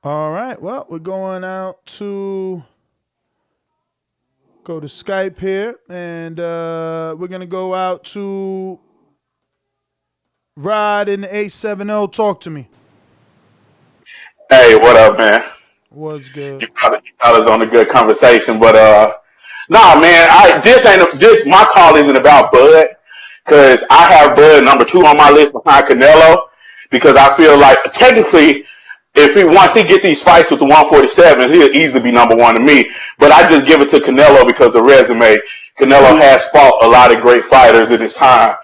All right. Well, we're going out to go to Skype here, and we're going to go out to Rod in the 870. Talk to me. Hey, what up, man? What's good? You probably was on a good conversation, but nah, man. My call isn't about Bud, because I have Bud number 2 on my list behind Canelo, because I feel like technically, once he get these fights with the 147, he'll easily be number 1 to me. But I just give it to Canelo because of resume. Canelo has fought a lot of great fighters in his time.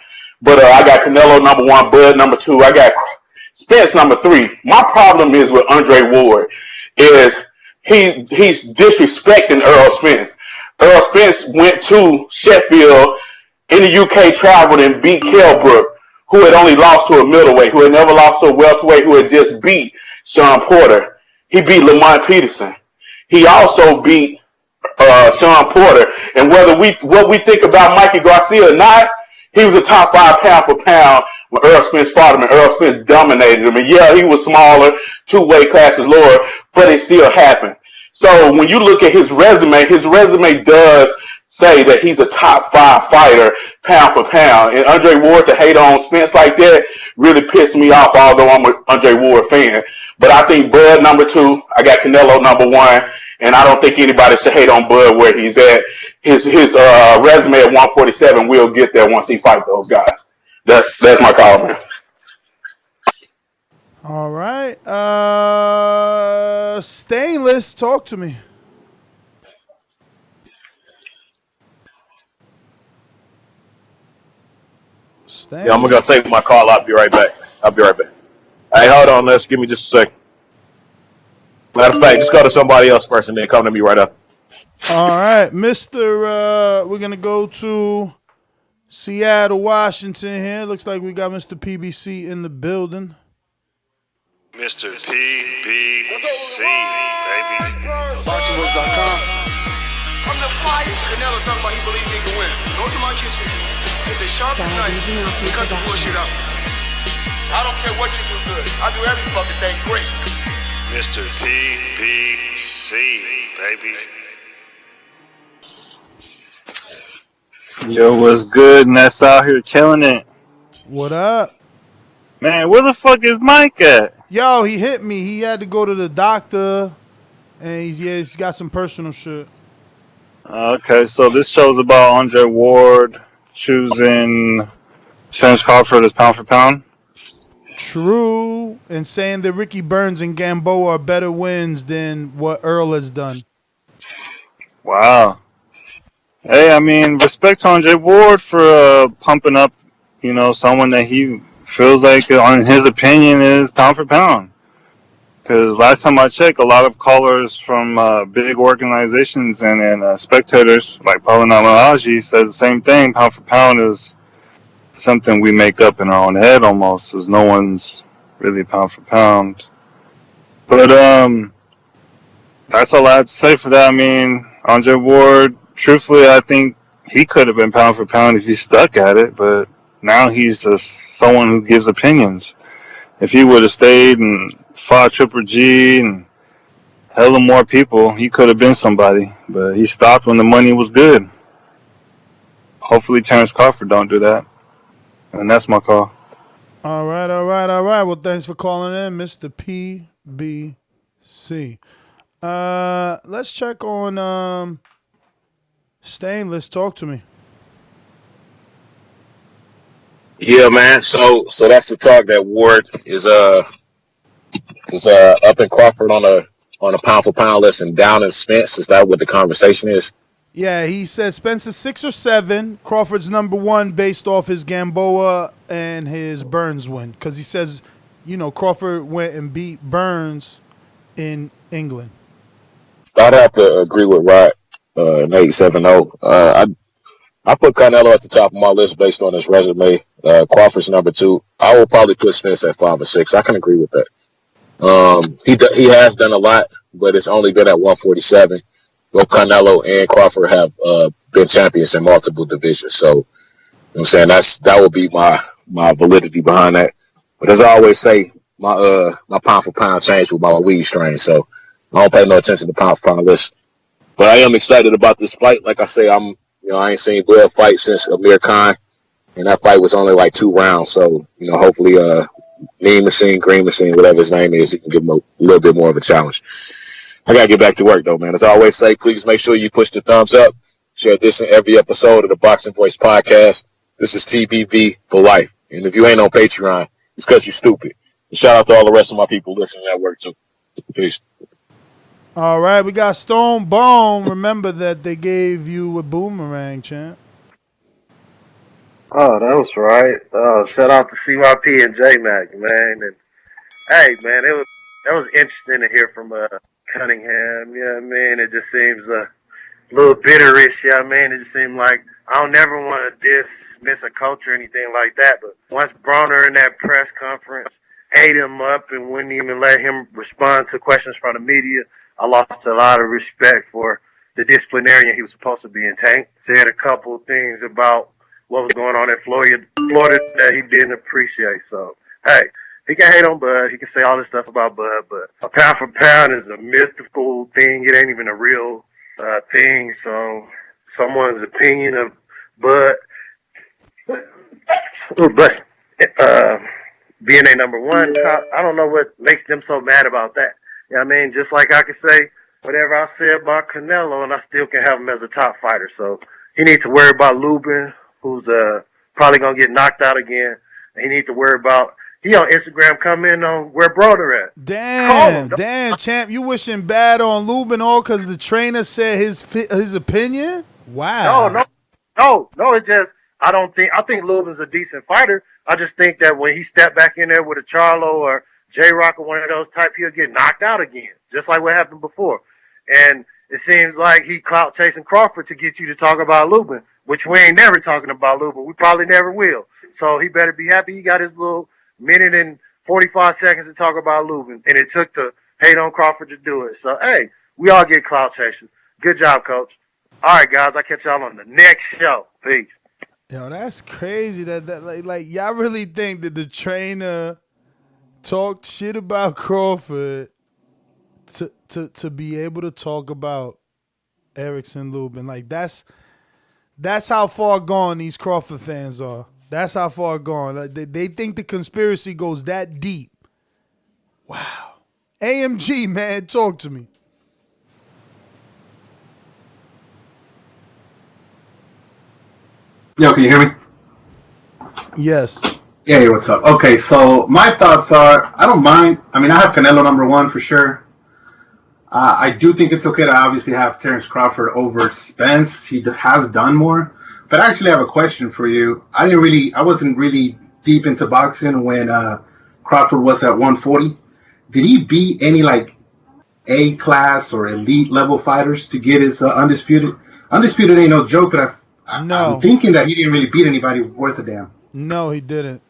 But I got Canelo number 1, Bud number 2. I got Spence number 3. My problem is with Andre Ward is he's disrespecting Earl Spence. Earl Spence went to Sheffield in the UK, traveled and beat Kell Brook, who had only lost to a middleweight, who had never lost to a welterweight, who had just beat Sean Porter. He beat Lamont Peterson. He also beat Sean Porter. And what we think about Mikey Garcia or not, he was a top 5 pound for pound when Earl Spence fought him, and Earl Spence dominated him. And yeah, he was smaller, 2 weight classes lower, but it still happened. So when you look at his resume does say that he's a top 5 fighter, pound for pound. And Andre Ward to hate on Spence like that really pissed me off, although I'm an Andre Ward fan. But I think Bud number 2, I got Canelo number 1, and I don't think anybody should hate on Bud where he's at. His resume at 147 will get there once he fights those guys. That's my call, man. All right. Stainless, talk to me. Yeah, I'm gonna take my call. I'll be right back. Hey, hold on, Les. Give me just a second. Matter of fact, just go to somebody else first and then come to me right up. All right, Mr. We're going to go to Seattle, Washington here. Looks like we got Mr. PBC in the building. Mr. PBC, baby. BoxingVoice.com. I'm the flyest. Canelo talking about he believe he can win. Go to my kitchen. Get the sharpest knife and cut the bullshit out. I don't care what you do good. I do every fucking thing great. Mr. PBC, baby. Yo, what's good? Ness out here killing it. What up? Man, where the fuck is Mike at? Yo, he hit me. He had to go to the doctor, and he's got some personal shit. Okay, so this show's about Andre Ward choosing Terence Crawford as pound for pound. True, and saying that Ricky Burns and Gamboa are better wins than what Earl has done. Wow. Hey, I mean, respect to Andre Ward for pumping up, someone that he feels like, in his opinion, is pound for pound. Because last time I checked, a lot of callers from big organizations and spectators, like Paula Namalaji, says the same thing. Pound for pound is something we make up in our own head almost, because no one's really pound for pound. But that's all I have to say for that. I mean, Andre Ward, truthfully, I think he could have been pound for pound if he stuck at it, but now he's someone who gives opinions. If he would have stayed and fought Triple G and hella more people, he could have been somebody. But he stopped when the money was good. Hopefully Terence Crawford don't do that. And that's my call. All right. Well, thanks for calling in, Mr. PBC. Let's check on Stainless. Talk to me. Yeah, man. So that's the talk that Ward is up in Crawford on a pound for pound list and down in Spence. Is that what the conversation is? Yeah, he says Spence is 6 or 7. Crawford's number 1 based off his Gamboa and his Burns win. Because he says, Crawford went and beat Burns in England. I'd have to agree with Rod, 870. I put Canelo at the top of my list based on his resume. Crawford's number 2. I will probably put Spence at 5 or 6. I can agree with that. He has done a lot, but it's only been at 147. Both Canelo and Crawford have been champions in multiple divisions. So, you know what I'm saying, that will be my validity behind that. But as I always say, my pound for pound changed with my weed strain. So I don't pay no attention to pound for pound list. But I am excited about this fight. Like I say, I ain't seen Bud fight since Amir Khan, and that fight was only like 2 rounds. So, hopefully, Green Machine, whatever his name is, he can give him a little bit more of a challenge. I gotta get back to work though, man. As I always say, please make sure you push the thumbs up. Share this in every episode of the Boxing Voice podcast. This is TBV for life. And if you ain't on Patreon, it's because you're stupid. And shout out to all the rest of my people listening at work too. Peace. All right, we got Stone Bone. Remember that they gave you a boomerang, champ. Oh, that was right. Shout out to CYP and J-Mac, man. And hey, man, that was interesting to hear from Cunningham. You know what I mean? It just seems a little bitterish. You know what I mean? It just seemed like I don't never want to dismiss a coach or anything like that. But once Bronner in that press conference ate him up and wouldn't even let him respond to questions from the media, I lost a lot of respect for the disciplinarian he was supposed to be in Tank. Said a couple of things about what was going on in Florida that he didn't appreciate. So, hey, he can hate on Bud. He can say all this stuff about Bud, but a pound for pound is a mythical thing. It ain't even a real thing. So, someone's opinion of Bud, being a number 1, I don't know what makes them so mad about that. You know what I mean? Just like I could say whatever I said about Canelo, and I still can have him as a top fighter. So he needs to worry about Lubin, who's probably going to get knocked out again. And he needs to worry about, he on Instagram comment on where Broder at. Damn, champ, you wishing bad on Lubin all because the trainer said his opinion? Wow. No, it's just, I think Lubin's a decent fighter. I just think that when he stepped back in there with a Charlo or J-Rock or one of those type, he'll get knocked out again, just like what happened before. And it seems like he clout chasing Crawford to get you to talk about Lubin. which we ain't never talking about Lou, but we probably never will. So he better be happy he got his little minute and 45 seconds to talk about Lubin, and it took the hate on Crawford to do it. So, hey, we all get clout chasers. Good job, Coach. All right, guys, I'll catch y'all on the next show. Peace. Yo, that's crazy. That like y'all really think that the trainer talked shit about Crawford to be able to talk about Erickson Lubin? Like that's how far gone these Crawford fans are. That's how far gone. Like, they think the conspiracy goes that deep. Wow. AMG, man, talk to me. Yo, can you hear me? Yes. Yeah, hey, what's up? Okay, so my thoughts are, I don't mind. I mean, I have Canelo number 1 for sure. I do think it's okay to obviously have Terence Crawford over Spence. He has done more. But I actually have a question for you. I wasn't really deep into boxing when Crawford was at 140. Did he beat any like A class or elite level fighters to get his undisputed? Undisputed ain't no joke, but I'm thinking that he didn't really beat anybody worth a damn. No, he didn't.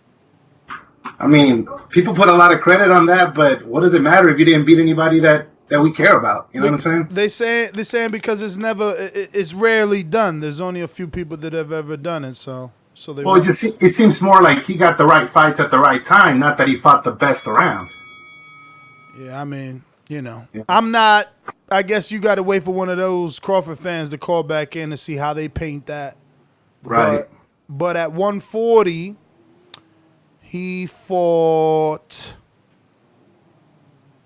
I mean, people put a lot of credit on that, but what does it matter if you didn't beat anybody that we care about? You know what I'm saying? They're saying because it's rarely done. There's only a few people that have ever done it. So they. Well, it seems more like he got the right fights at the right time, not that he fought the best around. Yeah, I mean, I'm not. I guess you got to wait for one of those Crawford fans to call back in to see how they paint that. Right. But at 140, he fought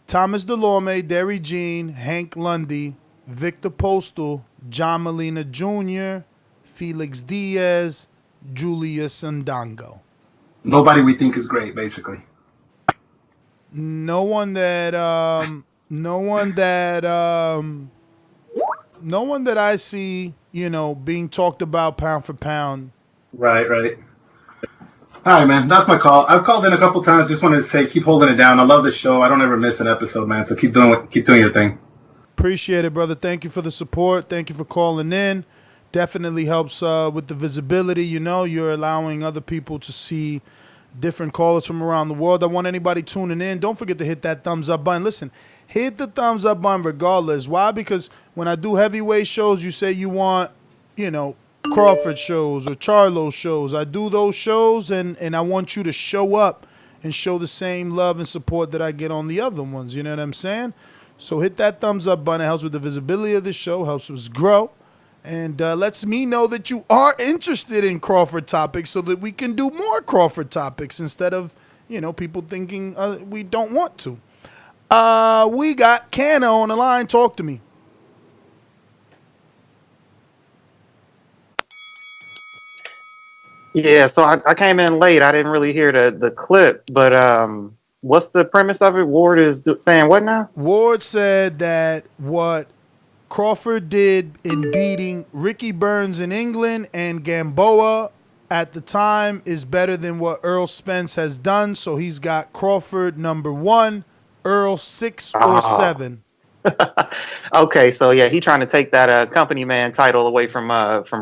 Thomas Delorme, Derry Jean, Hank Lundy, Victor Postal, John Molina Jr., Felix Diaz, Julius Ndongo. Nobody we think is great, basically. No one that I see, being talked about pound for pound. Right. All right, man. That's my call. I've called in a couple times. Just wanted to say, keep holding it down. I love the show. I don't ever miss an episode, man. So keep doing your thing. Appreciate it, brother. Thank you for the support. Thank you for calling in. Definitely helps with the visibility. You're allowing other people to see different callers from around the world. I want anybody tuning in, don't forget to hit that thumbs up button. Listen, hit the thumbs up button regardless. Why? Because when I do heavyweight shows, you say you want, Crawford shows or Charlo shows. I do those shows and I want you to show up and show the same love and support that I get on the other ones. You know what I'm saying? So hit that thumbs up button. It helps with the visibility of the show, helps us grow, and lets me know that you are interested in Crawford topics so that we can do more Crawford topics instead of, people thinking we don't want to. We got Canna on the line. Talk to me. Yeah, so I came in late. I didn't really hear the clip, but what's the premise of it? Ward is saying what now? Ward said that what Crawford did in beating Ricky Burns in England and Gamboa at the time is better than what Earl Spence has done. So he's got Crawford number 1, Earl 6 or 7. Okay, so yeah, he trying to take that company man title away from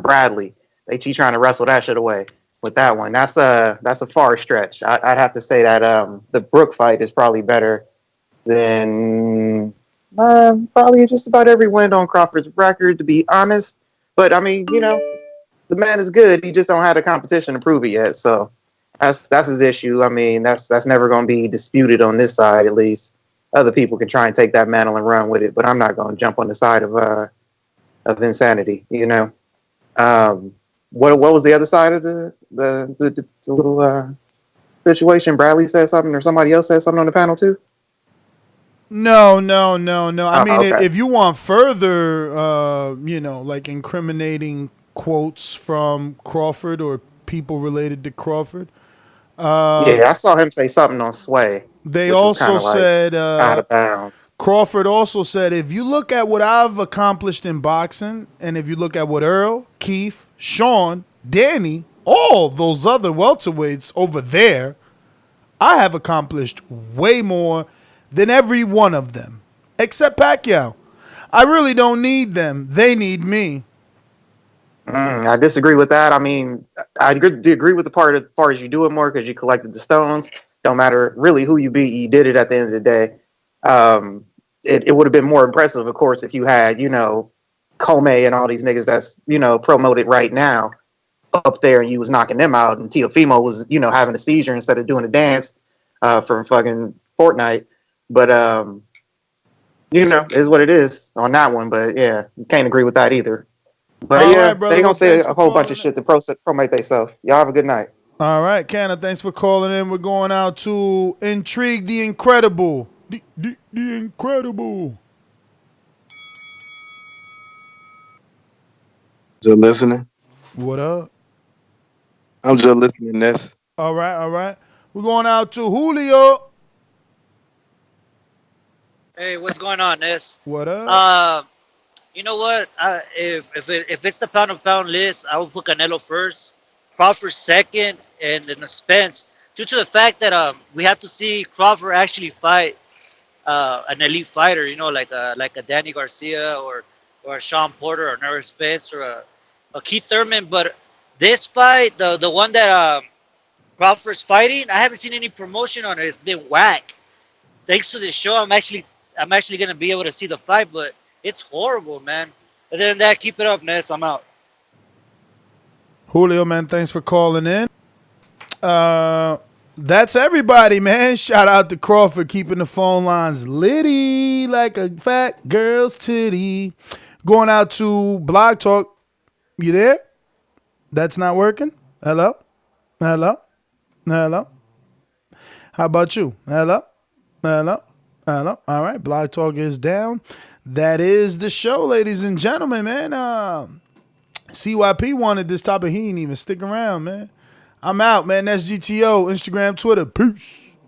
Bradley. He trying to wrestle that shit away with that one. That's a far stretch. I'd have to say that the Brook fight is probably better than probably just about every win on Crawford's record, to be honest. But I mean, the man is good. He just don't have the competition to prove it yet. So that's his issue. I mean, that's never going to be disputed on this side, at least. Other people can try and take that mantle and run with it, but I'm not going to jump on the side of insanity. What was the other side of the little situation? Bradley said something, or somebody else said something on the panel too? No. I mean, okay. if you want further, like incriminating quotes from Crawford or people related to Crawford. Yeah, I saw him say something on Sway. They also said, out of bounds. Crawford also said, if you look at what I've accomplished in boxing, and if you look at what Earl, Keith, Sean, Danny, all those other welterweights over there, I have accomplished way more than every one of them, except Pacquiao. I really don't need them. They need me. I disagree with that. I mean, I agree with the part as far as you do it more because you collected the stones. Don't matter really who you beat, you did it at the end of the day. It would have been more impressive, of course, if you had, Comey and all these niggas that's, promoted right now up there and you was knocking them out and Teofimo was, having a seizure instead of doing a dance for fucking Fortnite. But, is what it is on that one. But yeah, can't agree with that either. But all yeah, right, brother. they gonna say a whole bunch calling of shit to promote themselves. Y'all have a good night. All right, Canna, thanks for calling in. We're going out to Intrigue the Incredible. The Incredible. Just listening. What up? I'm just listening, Ness. All right. We're going out to Julio. Hey, what's going on, Ness? What up? You know what? If it's the pound of pound list, I would put Canelo first, Crawford second, and then Spence. Due to the fact that we have to see Crawford actually fight an elite fighter, like a Danny Garcia or a Sean Porter or an Spence or a Keith Thurman. But this fight, the one that Crawford's fighting, I haven't seen any promotion on it. It's been whack. Thanks to this show, I'm actually gonna be able to see the fight, but it's horrible, man. Other than that, keep it up, Ness. I'm out. Julio, man, thanks for calling in. That's everybody, man. Shout out to Crawford keeping the phone lines litty like a fat girl's titty. Going out to Blog Talk. You there? That's not working? Hello? How about you? Hello? All right, Blog Talk is down. That is the show, ladies and gentlemen, man. CYP wanted this topic. He ain't even stick around, man. I'm out, man. That's GTO, Instagram, Twitter. Peace.